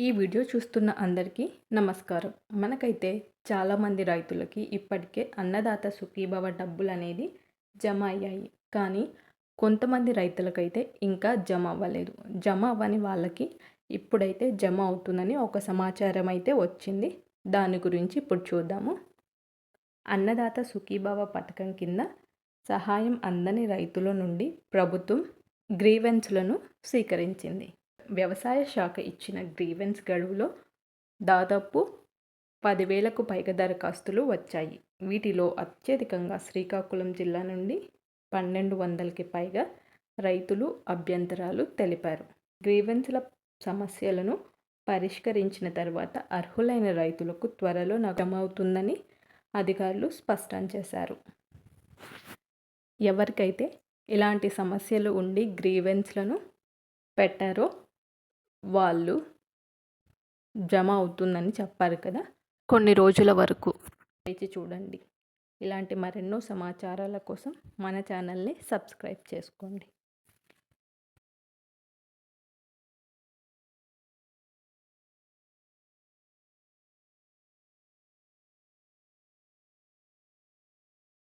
ఈ వీడియో చూస్తున్న అందరికీ నమస్కారం. మనకైతే చాలామంది రైతులకి ఇప్పటికే అన్నదాత సుఖీభవ డబ్బులనేది జమ అయ్యాయి. కానీ కొంతమంది రైతులకైతే ఇంకా జమ అవ్వలేదు. జమ అవ్వని వాళ్ళకి ఇప్పుడైతే జమ అవుతుందని ఒక సమాచారం అయితే వచ్చింది. దాని గురించి ఇప్పుడు చూద్దాము. అన్నదాత సుఖీభవ పథకం కింద సహాయం అందని రైతుల నుండి ప్రభుత్వం గ్రీవెన్స్లను స్వీకరించింది. వ్యవసాయ శాఖ ఇచ్చిన గ్రీవెన్స్ గడువులో దాదాపు 10,000కు పైగా దరఖాస్తులు వచ్చాయి. వీటిలో అత్యధికంగా శ్రీకాకుళం జిల్లా నుండి 1,200కి పైగా రైతులు అభ్యంతరాలు తెలిపారు. గ్రీవెన్స్ల సమస్యలను పరిష్కరించిన తర్వాత అర్హులైన రైతులకు త్వరలో నగమవుతుందని అధికారులు స్పష్టం చేశారు. ఎవరికైతే ఇలాంటి సమస్యలు ఉండి గ్రీవెన్స్లను పెట్టారో వాళ్ళు జమ అవుతుందని చెప్పారు కదా, కొన్ని రోజుల వరకు వేచి చూడండి. ఇలాంటి మరెన్నో సమాచారాల కోసం మన ఛానల్ని సబ్స్క్రైబ్ చేసుకోండి.